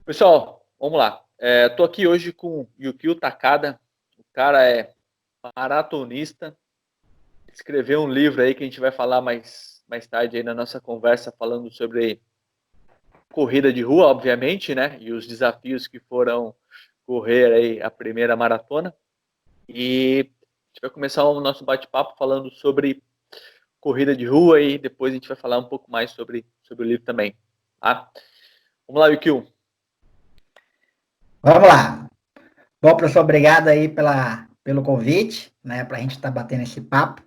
Pessoal, vamos lá. Tô aqui hoje com o Yukio Takada. O cara é maratonista. Escreveu um livro aí que a gente vai falar mais tarde aí na nossa conversa, falando sobre corrida de rua, obviamente, né? E os desafios que foram correr aí a primeira maratona. E a gente vai começar o nosso bate-papo falando sobre corrida de rua e depois a gente vai falar um pouco mais sobre o livro também. Tá? Vamos lá, Yukio. Vamos lá. Bom, professor, obrigado aí pelo convite, né, para a gente estar batendo esse papo.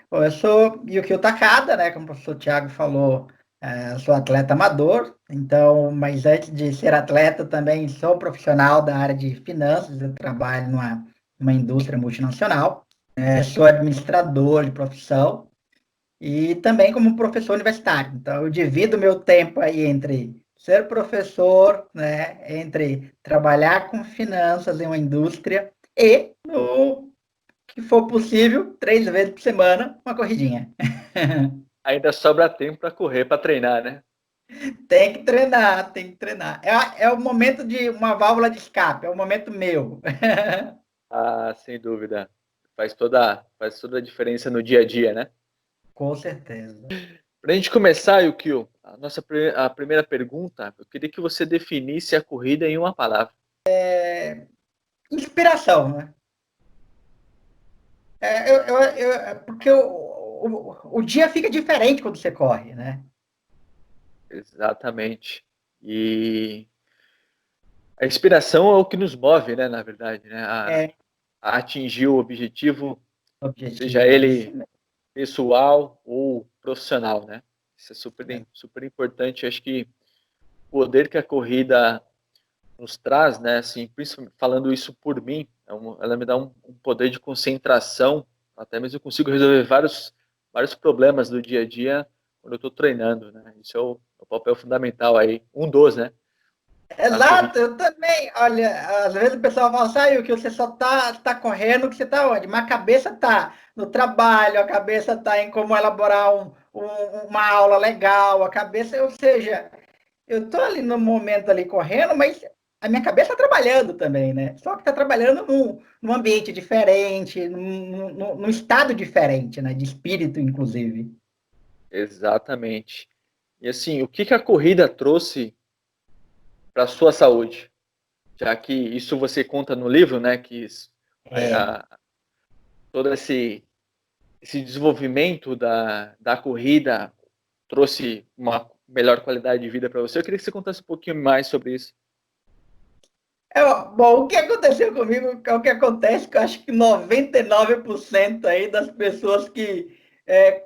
Bom, eu sou Yukio Takada, né, como o professor Thiago falou, sou atleta amador, então, mas antes de ser atleta, também sou profissional da área de finanças, eu trabalho numa indústria multinacional, sou administrador de profissão e também como professor universitário. Então, eu divido meu tempo aí entre ser professor, né, entre trabalhar com finanças em uma indústria e, no que for possível, 3 vezes por semana, uma corridinha. Ainda sobra tempo para correr, para treinar, né? Tem que treinar, tem que treinar. É o momento de uma válvula de escape, é o momento meu. Ah, sem dúvida. Faz toda a diferença no dia a dia, né? Com certeza. Para a gente começar, Yukio, a primeira pergunta, eu queria que você definisse a corrida em uma palavra. Inspiração, né? Porque o dia fica diferente quando você corre, né? Exatamente. E a inspiração é o que nos move, né, na verdade, né? É A atingir o objetivo, seja objetivo, isso ele mesmo. pessoal ou profissional, né? Isso é super, super importante. Acho que o poder que a corrida nos traz, né? Assim, principalmente falando isso por mim, ela me dá um poder de concentração, até mesmo eu consigo resolver vários problemas do dia a dia quando eu estou treinando, né? Isso é o papel fundamental aí, um dos, né? Na corrida. Exato, eu também. Olha, às vezes o pessoal fala, saiu que você só tá correndo, que você tá onde? Mas a cabeça tá no trabalho, a cabeça tá em como elaborar uma aula legal, a cabeça, ou seja, eu tô ali no momento ali correndo, mas a minha cabeça está trabalhando também, né? Só que está trabalhando num ambiente diferente, num estado diferente, né? De espírito, inclusive. Exatamente. E assim, o que que a corrida trouxe para a sua saúde? Já que isso você conta no livro, né? Que É, todo esse desenvolvimento da corrida trouxe uma melhor qualidade de vida para você. Eu queria que você contasse um pouquinho mais sobre isso. bom, o que aconteceu comigo é o que acontece, que eu acho que 99% aí das pessoas que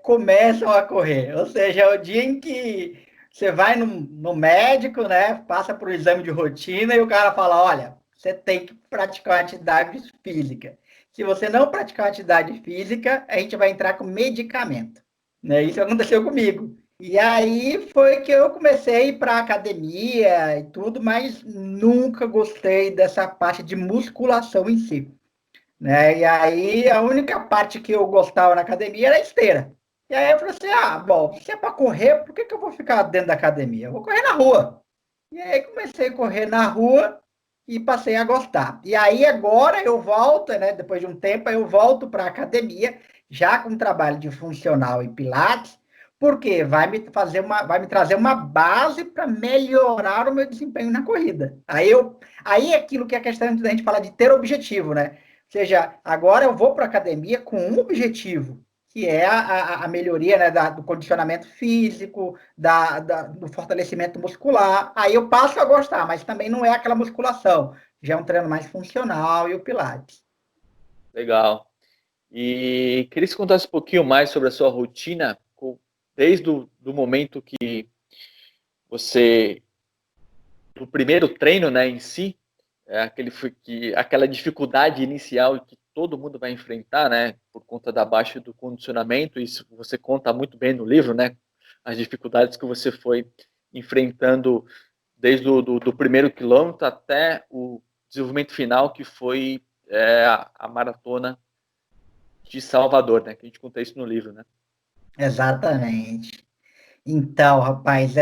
começam a correr. Ou seja, é o dia em que você vai no médico, né? Passa por um exame de rotina e o cara fala: olha, você tem que praticar atividade física. Se você não praticar atividade física, a gente vai entrar com medicamento. Né? Isso aconteceu comigo. E aí foi que eu comecei a ir para academia e tudo, mas nunca gostei dessa parte de musculação em si, né? E aí a única parte que eu gostava na academia era a esteira. E aí eu falei assim, bom, se é para correr, por que que eu vou ficar dentro da academia? Eu vou correr na rua. E aí comecei a correr na rua e passei a gostar. E aí agora eu volto, né? Depois de um tempo, eu volto para a academia, já com trabalho de funcional e pilates, porque vai me trazer uma base para melhorar o meu desempenho na corrida. Aí é aquilo que é a questão da gente falar de ter objetivo, né? Ou seja, agora eu vou para a academia com um objetivo, que é a melhoria, né, do condicionamento físico, do fortalecimento muscular. Aí eu passo a gostar, mas também não é aquela musculação. Já é um treino mais funcional e o Pilates. Legal. E queria que você contasse um pouquinho mais sobre a sua rotina, desde o do momento que você, do primeiro treino, né, em si, aquela dificuldade inicial que todo mundo vai enfrentar, né, por conta da baixa do condicionamento. Isso você conta muito bem no livro, né, as dificuldades que você foi enfrentando desde do primeiro quilômetro até o desenvolvimento final, que foi a maratona de Salvador, né? Que a gente conta isso no livro, né? Exatamente. Então, rapaz,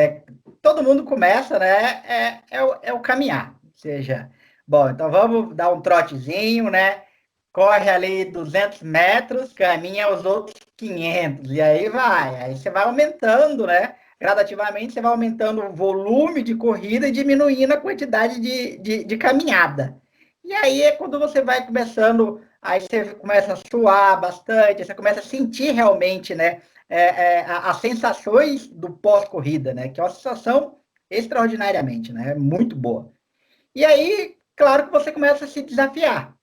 todo mundo começa, né? É o caminhar. Ou seja, bom, então vamos dar um trotezinho, né? Corre ali 200 metros, caminha os outros 500, e aí vai. Aí você vai aumentando, né? Gradativamente, você vai aumentando o volume de corrida e diminuindo a quantidade de caminhada. E aí é quando você vai começando, aí você começa a suar bastante, você começa a sentir realmente, né? As sensações do pós-corrida, né? Que é uma sensação extraordinariamente, né? Muito boa. E aí, claro que você começa a se desafiar.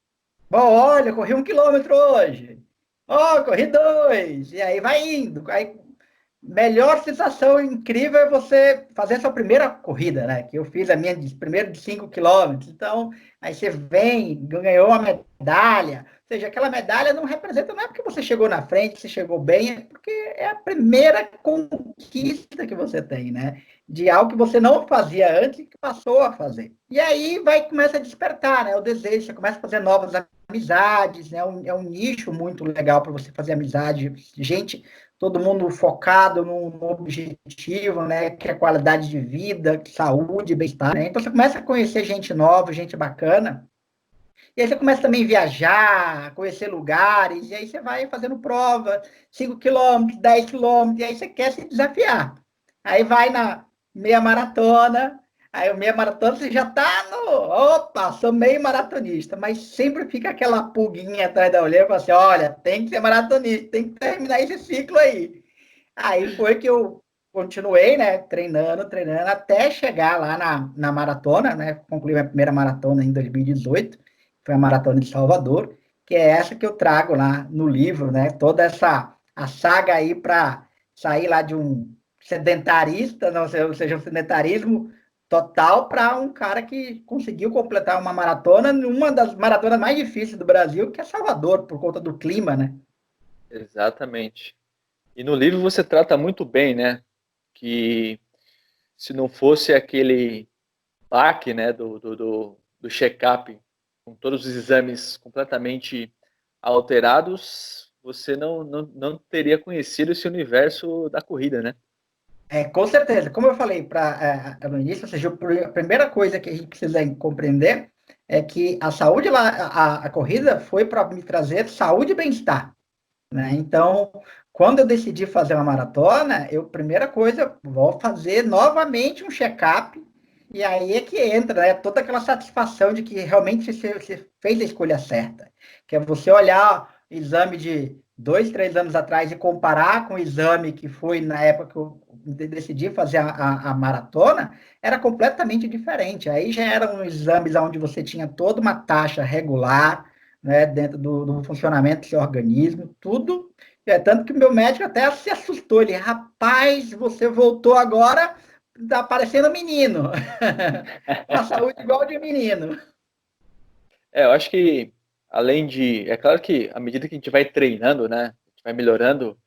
Bom, olha, corri 1 quilômetro hoje. Ó, corri 2. E aí vai indo. Aí, melhor sensação incrível é você fazer a sua primeira corrida, né? Que eu fiz a minha primeiro de 5 quilômetros. Então, aí você vem, ganhou uma medalha. Ou seja, aquela medalha não representa, não é porque você chegou na frente, você chegou bem, é porque é a primeira conquista que você tem, né? De algo que você não fazia antes e que passou a fazer. E aí começa a despertar, né? O desejo, você começa a fazer novas amizades, né? É um nicho muito legal para você fazer amizade. Gente, todo mundo focado num objetivo, né? Que é qualidade de vida, saúde, bem-estar, né? Então você começa a conhecer gente nova, gente bacana. E aí você começa também a viajar, conhecer lugares, e aí você vai fazendo prova, 5 quilômetros, 10 quilômetros, e aí você quer se desafiar. Aí vai na meia maratona, aí o meia maratona você já está no, opa, sou meio maratonista, mas sempre fica aquela pulguinha atrás da orelha, assim, olha, tem que ser maratonista, tem que terminar esse ciclo aí. Aí foi que eu continuei, né, treinando, até chegar lá na maratona, né, concluí minha primeira maratona em 2018, foi a Maratona de Salvador, que é essa que eu trago lá no livro, né, toda a saga aí para sair lá de um sedentarista, não sei, ou seja, um sedentarismo total para um cara que conseguiu completar uma maratona, uma das maratonas mais difíceis do Brasil, que é Salvador, por conta do clima, né? Exatamente. E no livro você trata muito bem, né? Que se não fosse aquele baque, né, do check-up, com todos os exames completamente alterados, você não teria conhecido esse universo da corrida, né? Com certeza. Como eu falei no início, ou seja, a primeira coisa que a gente precisa compreender é que a saúde, a corrida foi para me trazer saúde e bem-estar, né? Então, quando eu decidi fazer uma maratona, primeira coisa, vou fazer novamente um check-up, e aí é que entra, né, toda aquela satisfação de que realmente você fez a escolha certa, que é você olhar o exame de 2, 3 anos atrás e comparar com o exame que foi na época que eu decidi fazer a maratona, era completamente diferente. Aí já eram exames onde você tinha toda uma taxa regular, né, dentro do funcionamento do seu organismo, tudo. Tanto que o meu médico até se assustou. Ele, rapaz, você voltou agora, tá parecendo menino. Com a saúde igual de menino. Eu acho que além de, é claro que à medida que a gente vai treinando, né, a gente vai melhorando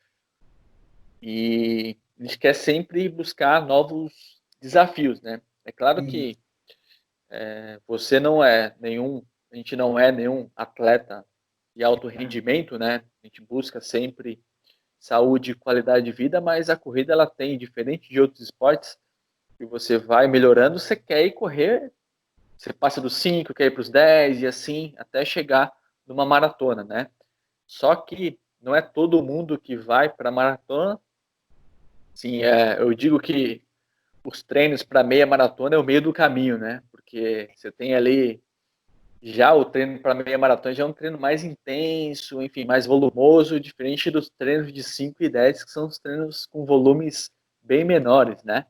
e a gente quer sempre buscar novos desafios, né? É claro que você não é nenhum, a gente não é nenhum atleta de alto rendimento, né? A gente busca sempre saúde e qualidade de vida, mas a corrida ela tem, diferente de outros esportes, que você vai melhorando, você quer ir correr, você passa dos 5, quer ir para os 10 e assim, até chegar numa maratona, né? Só que não é todo mundo que vai para maratona. Sim, eu digo que os treinos para meia maratona é o meio do caminho, né? Porque você tem ali já o treino para meia maratona já é um treino mais intenso, enfim, mais volumoso, diferente dos treinos de 5 e 10, que são os treinos com volumes bem menores, né?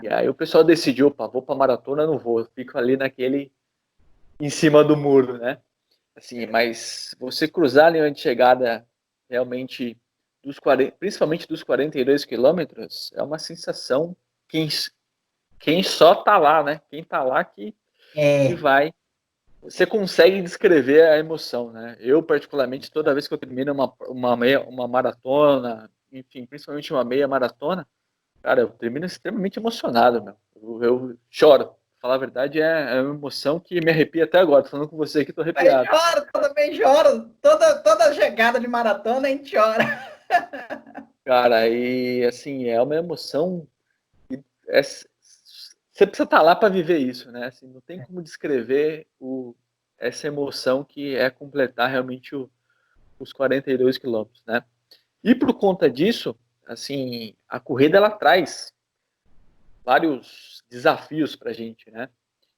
E aí o pessoal decidiu, opa, vou para maratona, não vou, eu fico ali naquele em cima do muro, né? Assim, mas você cruzar a linha de chegada realmente principalmente dos 42 quilômetros, é uma sensação quem só tá lá, né? Quem tá lá que É, vai. Você consegue descrever a emoção, né? Eu, particularmente, toda vez que eu termino uma maratona, enfim, principalmente uma meia maratona, cara, eu termino extremamente emocionado, meu. Eu choro. Pra falar a verdade, é uma emoção que me arrepia até agora. Tô falando com você aqui, tô também arrepiado. choro, também choro. Toda chegada de maratona a gente chora. Cara, e assim, é uma emoção. É, você precisa estar lá para viver isso, né? Assim, não tem como descrever essa emoção que é completar realmente os 42 quilômetros, né? E por conta disso, assim, a corrida ela traz vários desafios para a gente, né?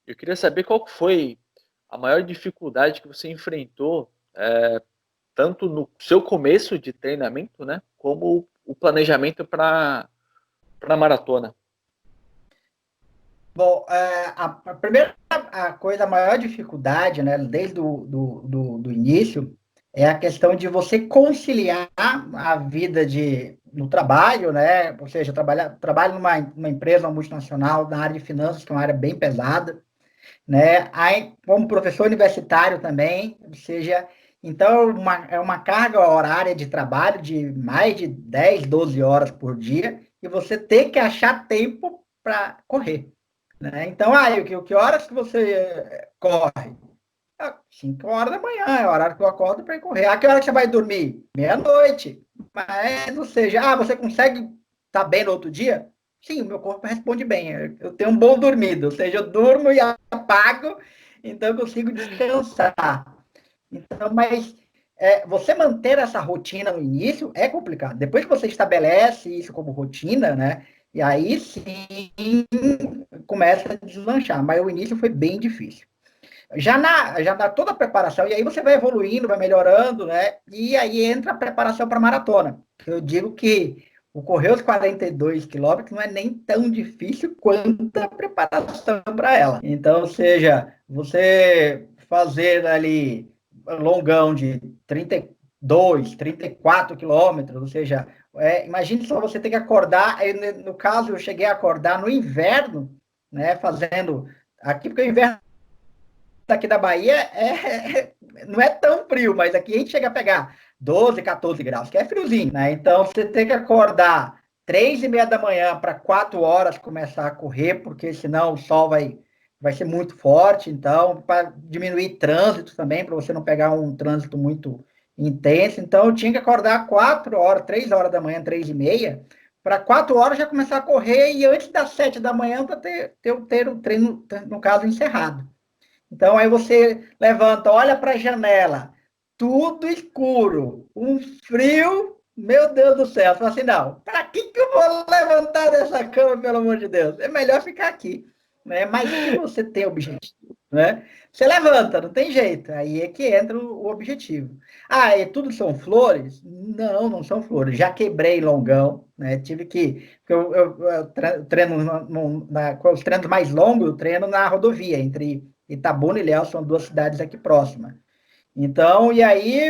Eu queria saber qual foi a maior dificuldade que você enfrentou, tanto no seu começo de treinamento, né, como o planejamento para a maratona. Bom, a primeira coisa, a maior dificuldade, né, desde do início, é a questão de você conciliar a vida no trabalho, né? Ou seja, trabalho numa empresa multinacional na área de finanças, que é uma área bem pesada, né? Aí, como professor universitário também, ou seja, então é uma carga horária de trabalho de mais de 10, 12 horas por dia, e você tem que achar tempo para correr. Né? Então, que horas que você corre? 5 horas da manhã, é o horário que eu acordo para ir correr. Que hora que você vai dormir? Meia-noite. Mas, ou seja, você consegue estar bem no outro dia? Sim, o meu corpo responde bem. Eu tenho um bom dormido, ou seja, eu durmo e apago, então eu consigo descansar. Então, mas você manter essa rotina no início é complicado. Depois que você estabelece isso como rotina, né? E aí sim começa a deslanchar. Mas o início foi bem difícil. Já na toda a preparação, e aí você vai evoluindo, vai melhorando, né? E aí entra a preparação para a maratona. Eu digo que o correr os 42 quilômetros não é nem tão difícil quanto a preparação para ela. Então, ou seja, você fazer ali longão de 32, 34 quilômetros, ou seja, imagine só você ter que acordar, no caso eu cheguei a acordar no inverno, né, fazendo, aqui porque o inverno daqui da Bahia não é tão frio, mas aqui a gente chega a pegar 12, 14 graus, que é friozinho, né? Então você tem que acordar 3:30 da manhã para 4 horas começar a correr, porque senão o sol vai ser muito forte. Então, para diminuir trânsito também, para você não pegar um trânsito muito intenso. Então, eu tinha que acordar 4 horas, 3 horas da manhã, 3:30, para 4 horas já começar a correr e antes das 7 da manhã para ter o treino, no caso, encerrado. Então, aí você levanta, olha para a janela, tudo escuro, um frio, meu Deus do céu. Você fala assim, não, para que eu vou levantar dessa cama, pelo amor de Deus? É melhor ficar aqui. Né? Mas se você tem objetivo, né? Você levanta, não tem jeito. Aí é que entra o objetivo. E tudo são flores? Não, não são flores. Já quebrei longão, né? Tive que... Eu treino, com os treinos mais longos, eu treino na rodovia, entre Itabuna e Ilhéus, são 2 cidades aqui próximas. Então, e aí,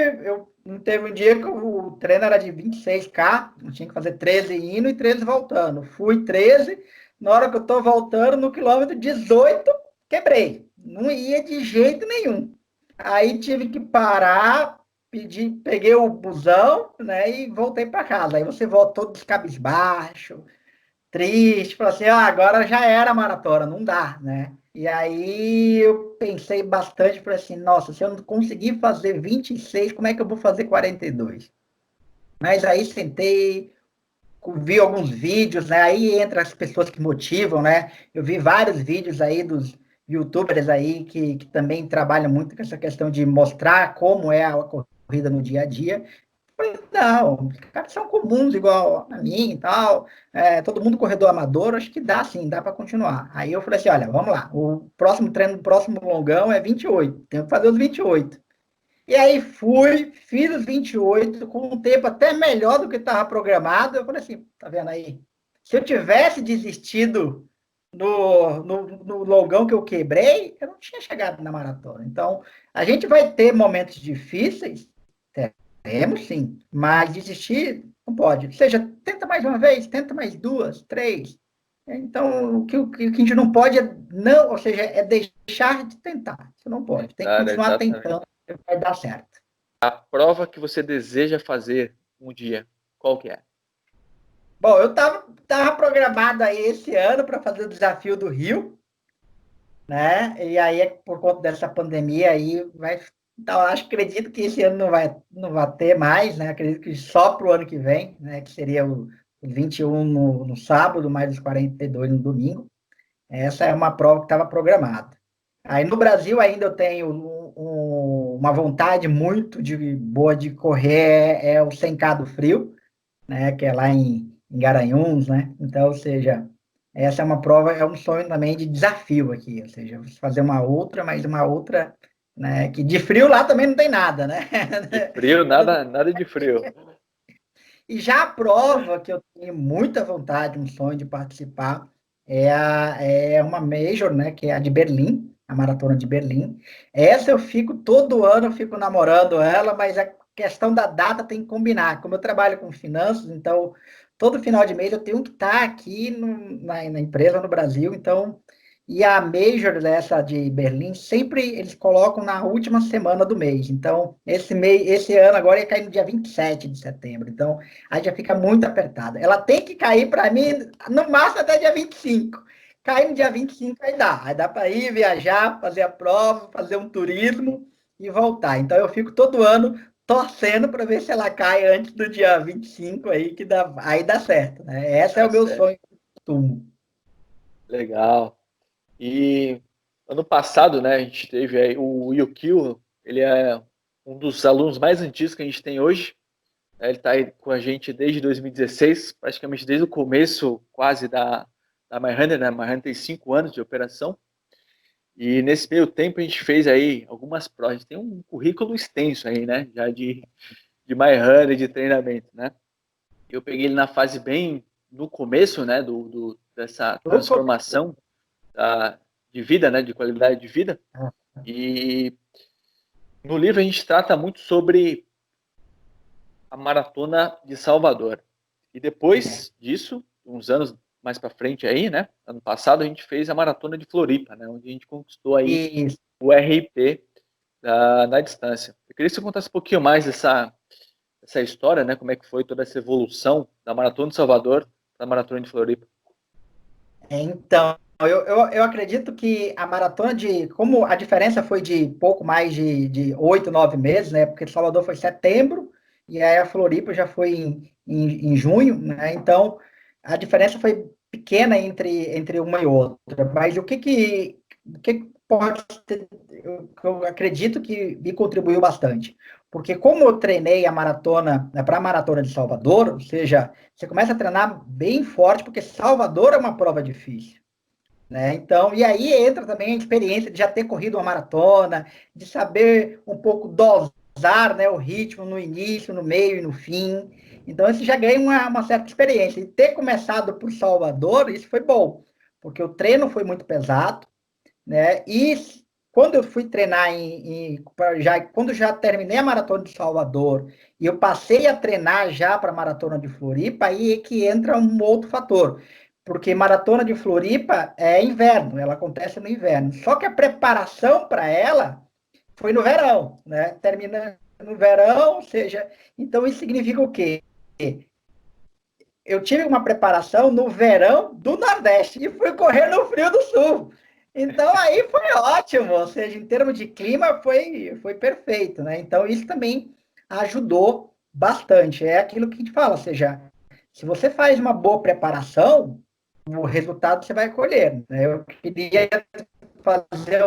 teve um dia que o treino era de 26K, eu tinha que fazer 13 indo e 13 voltando. Fui 13, na hora que eu estou voltando, no quilômetro 18, quebrei. Não ia de jeito nenhum. Aí tive que parar, peguei o busão, né, e voltei para casa. Aí você volta todo descabisbaixo, triste, falou assim, agora já era a maratona, não dá, né? E aí eu pensei bastante, falei assim, nossa, se eu não conseguir fazer 26, como é que eu vou fazer 42? Mas aí sentei, vi alguns vídeos, né? Aí entra as pessoas que motivam, né? Eu vi vários vídeos aí dos YouTubers aí que também trabalham muito com essa questão de mostrar como é a corrida no dia a dia. Não, os caras são comuns, igual a mim e tal. Todo mundo corredor amador, acho que dá sim, dá para continuar. Aí eu falei assim: olha, vamos lá, o próximo treino, o próximo longão é 28, tenho que fazer os 28. E aí fiz os 28 com um tempo até melhor do que estava programado. Eu falei assim: tá vendo aí? Se eu tivesse desistido no longão que eu quebrei, eu não tinha chegado na maratona. Então, a gente vai ter momentos difíceis, temos sim, mas desistir não pode. Ou seja, tenta mais uma vez, tenta mais 2, 3. Então, o que a gente não pode não, ou seja, é deixar de tentar. Você não pode. Tem que Cara, continuar exatamente. tentando, vai dar certo. A prova que você deseja fazer um dia, qual que é? Bom, eu tava programado aí esse ano para fazer o desafio do Rio, né? E aí, por conta dessa pandemia aí, então, acredito que esse ano não vai ter mais, né? Acredito que só para o ano que vem, né? Que seria o 21 no sábado, mais os 42 no domingo. Essa é uma prova que estava programada. Aí no Brasil ainda eu tenho uma vontade muito boa de correr, é o 100K do Frio, né, que é lá em Garanhuns, né? Então, ou seja, essa é uma prova, é um sonho também de desafio aqui, ou seja, fazer uma outra, mas uma outra, né, que de frio lá também não tem nada, né? De frio, nada de frio. E já a prova que eu tenho muita vontade, um sonho de participar, é uma Major, né, que é a de Berlim, a Maratona de Berlim. Essa eu fico, todo ano eu fico namorando ela, mas a questão da data tem que combinar. Como eu trabalho com finanças, então todo final de mês eu tenho que estar aqui na empresa no Brasil, então e a Major dessa de Berlim, sempre eles colocam na última semana do mês. Então, esse ano agora ia cair no dia 27 de setembro. Então, aí já fica muito apertada. Ela tem que cair para mim, no máximo até dia 25. Cair no dia 25 aí dá. Aí dá para ir, viajar, fazer a prova, fazer um turismo e voltar. Então, eu fico todo ano torcendo para ver se ela cai antes do dia 25 aí, aí dá certo. Né? Esse é Tá o meu certo. sonho. Legal. E ano passado, né, a gente teve aí o Yukio, ele é um dos alunos mais antigos que a gente tem hoje. Ele está aí com a gente desde 2016, praticamente desde o começo quase da MyHunter, né? A MyHunter tem 5 anos de operação. E nesse meio tempo a gente fez aí algumas provas. A gente tem um currículo extenso aí, né? Já de MyHunter, de treinamento, né? Eu peguei ele na fase bem no começo, né? Dessa transformação de vida, né? De qualidade de vida. E no livro a gente trata muito sobre a maratona de Salvador. E depois disso, uns anos mais para frente aí, né? Ano passado a gente fez a maratona de Floripa, né? Onde a gente conquistou aí Isso. o RP na distância. Eu queria que você contasse um pouquinho mais essa história, né? Como é que foi toda essa evolução da maratona de Salvador para a maratona de Floripa. Então, eu acredito que a maratona como a diferença foi de pouco mais de 8, 9 meses, né? Porque Salvador foi setembro e aí a Floripa já foi em junho, né? Então, a diferença foi pequena entre uma e outra. Mas o que pode ter, eu acredito que me contribuiu bastante. Porque como eu treinei a maratona, né, para a maratona de Salvador, ou seja, você começa a treinar bem forte, porque Salvador é uma prova difícil, né? Então, e aí entra também a experiência de já ter corrido uma maratona, de saber um pouco dosar, né, o ritmo no início, no meio e no fim. Então, você já ganha uma certa experiência. E ter começado por Salvador, isso foi bom, porque o treino foi muito pesado, né? E quando eu fui treinar quando já terminei a maratona de Salvador e eu passei a treinar já para a maratona de Floripa, aí é que entra um outro fator, porque maratona de Floripa é inverno, ela acontece no inverno. Só que a preparação para ela foi no verão, né? Termina no verão, ou seja, então isso significa o quê? Eu tive uma preparação no verão do Nordeste e fui correr no frio do Sul. Então aí foi ótimo, ou seja, em termos de clima foi perfeito, né? Então isso também ajudou bastante. É aquilo que a gente fala, ou seja, se você faz uma boa preparação, o resultado você vai colher. Né? Eu queria fazer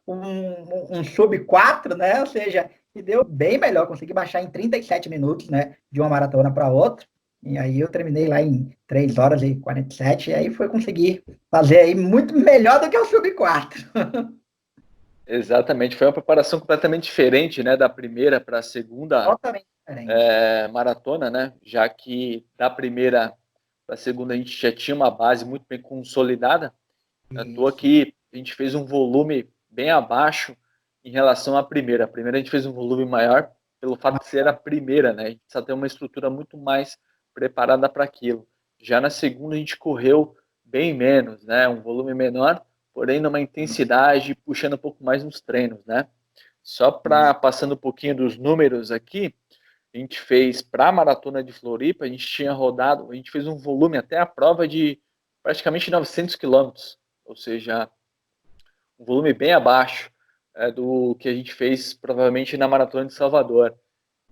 um sub 4, né? Ou seja, e deu bem melhor, consegui baixar em 37 minutos, né? De uma maratona para outra. E aí eu terminei lá em 3 horas e 47, e aí foi conseguir fazer aí muito melhor do que o sub 4. Exatamente, foi uma preparação completamente diferente, né? Da primeira para a segunda Totalmente diferente. maratona, né? Já que da primeira para a segunda a gente já tinha uma base muito bem consolidada. À toa Isso. que a gente fez um volume bem abaixo em relação à primeira. A primeira a gente fez um volume maior pelo fato de ser a primeira, né? A gente precisa ter uma estrutura muito mais preparada para aquilo. Já na segunda a gente correu bem menos, né? Um volume menor, porém numa intensidade, puxando um pouco mais nos treinos, né? Só para passando um pouquinho dos números aqui, a gente fez para a maratona de Floripa, a gente tinha rodado, a gente fez um volume até a prova de praticamente 900 quilômetros, ou seja, um volume bem abaixo do que a gente fez provavelmente na maratona de Salvador.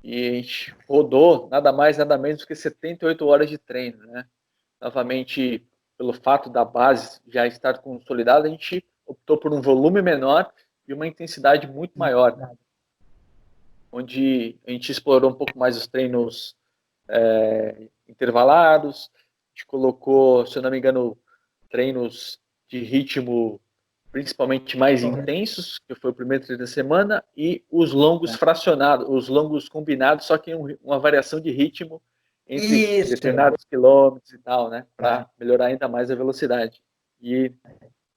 E a gente rodou nada mais, nada menos do que 78 horas de treino, né? Novamente pelo fato da base já estar consolidada, a gente optou por um volume menor e uma intensidade muito maior, onde a gente explorou um pouco mais os treinos intervalados, a gente colocou, se eu não me engano, treinos de ritmo principalmente mais intensos, que foi o primeiro treino da semana, e os longos fracionados, os longos combinados, só que uma variação de ritmo entre determinados quilômetros e tal, né, para melhorar ainda mais a velocidade. E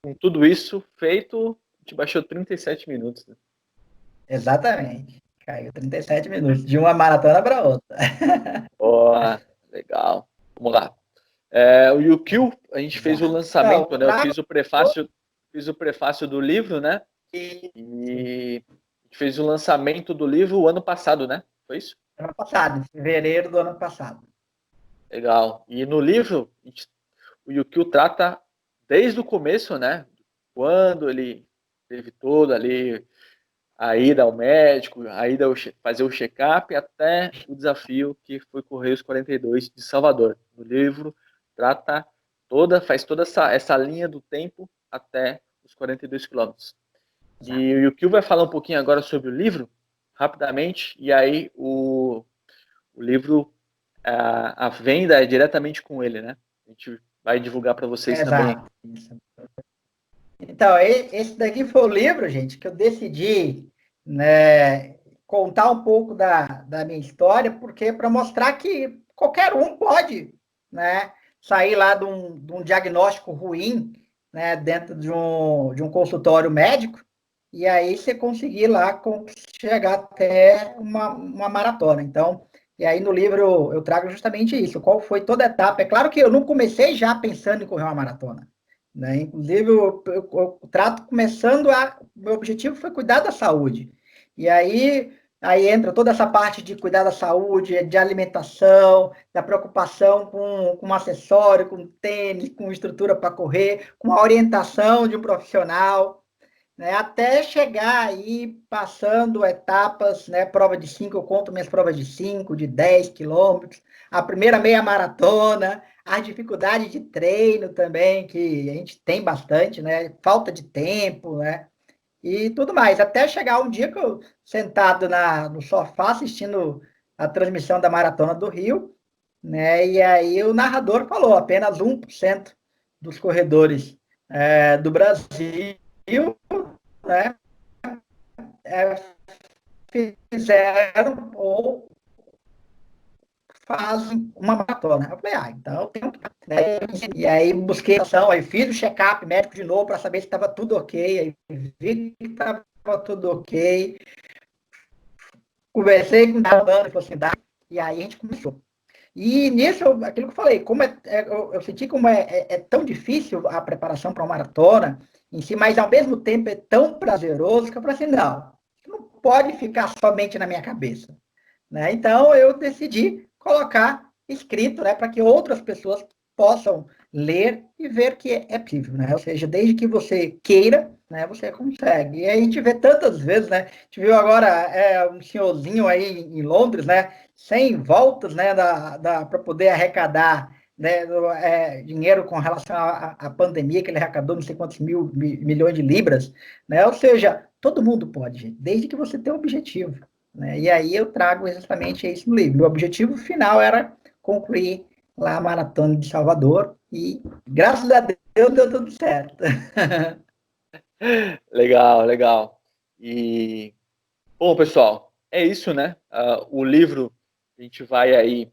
com tudo isso feito, a gente baixou 37 minutos. Né? Exatamente. Caiu 37 minutos, de uma maratona para outra. Ó, legal. Vamos lá. O Yukio, a gente fez o lançamento, né? Eu fiz o prefácio do livro, né? E a gente fez o lançamento do livro o ano passado, né? Foi isso? Ano passado, em fevereiro do ano passado. Legal. E no livro, o Yukio trata desde o começo, né? Quando ele teve todo ali a ida ao médico, a ida fazer o check-up, até o desafio que foi correr os 42 de Salvador. No livro faz toda essa linha do tempo até os 42 quilômetros. E o Yukio vai falar um pouquinho agora sobre o livro, rapidamente, e aí o livro, a venda é diretamente com ele, né? A gente vai divulgar para vocês também. Então, esse daqui foi o livro, gente, que eu decidi, né, contar um pouco da minha história, porque para mostrar que qualquer um pode, né, sair lá de um diagnóstico ruim, né, dentro de um consultório médico, e aí você conseguir lá chegar até uma maratona. Então, e aí no livro eu trago justamente isso, qual foi toda a etapa. É claro que eu não comecei já pensando em correr uma maratona. Né? Inclusive, eu trato começando meu objetivo foi cuidar da saúde. E aí entra toda essa parte de cuidar da saúde, de alimentação, da preocupação com acessório, com tênis, com estrutura para correr, com a orientação de um profissional, né? Até chegar aí passando etapas, né? Prova de 5, eu conto minhas provas de 5, de 10 quilômetros, a primeira meia maratona, a dificuldade de treino também, que a gente tem bastante, né? Falta de tempo, né? E tudo mais. Até chegar um dia que eu, sentado no sofá, assistindo a transmissão da Maratona do Rio, né? E aí o narrador falou, apenas 1% dos corredores do Brasil, né? Fizeram ou fazem uma maratona. Eu falei, então eu tenho que. Né? E aí busquei ação, aí fiz o check-up médico de novo para saber se estava tudo ok. Aí vi que estava tudo ok. Conversei com o Dano, falou assim, e aí a gente começou. E nisso, aquilo que eu falei, como eu senti como é tão difícil a preparação para uma maratona em si, mas ao mesmo tempo é tão prazeroso que eu falei assim, não pode ficar somente na minha cabeça. Né? Então, eu decidi colocar escrito, né, para que outras pessoas possam ler e ver que é possível, né? Ou seja, desde que você queira, né, você consegue. E aí a gente vê tantas vezes, né? A gente viu agora um senhorzinho aí em Londres, né, 100 voltas, né, para poder arrecadar, né, dinheiro com relação à pandemia, que ele arrecadou não sei quantos milhões de libras, né? Ou seja, todo mundo pode, gente, desde que você tenha um objetivo. Né? E aí eu trago exatamente isso no livro. Meu objetivo final era concluir lá a Maratona de Salvador e, graças a Deus, deu tudo certo. Legal, legal. E, bom, pessoal, é isso, né? O livro a gente vai aí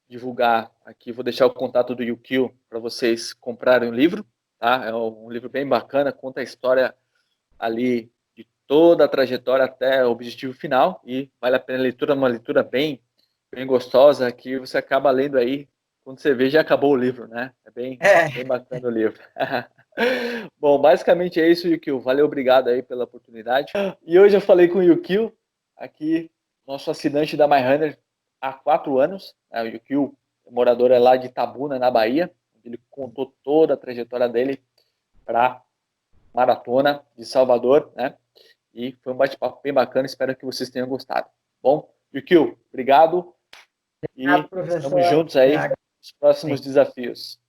divulgar aqui, vou deixar o contato do Yukio para vocês comprarem o livro, tá? É um livro bem bacana, conta a história ali de toda a trajetória até o objetivo final e vale a pena a leitura, uma leitura bem, bem gostosa que você acaba lendo aí, quando você vê já acabou o livro, né? É bem bacana o livro. Bom, basicamente é isso, Yukio. Valeu, obrigado aí pela oportunidade. E hoje eu falei com o Yukio, aqui, nosso assinante da MyRunner há 4 anos. O Yukio, morador é lá de Itabuna, na Bahia. Ele contou toda a trajetória dele para maratona de Salvador, né? E foi um bate-papo bem bacana, espero que vocês tenham gostado. Bom, Yukio, obrigado e estamos juntos aí nos próximos desafios.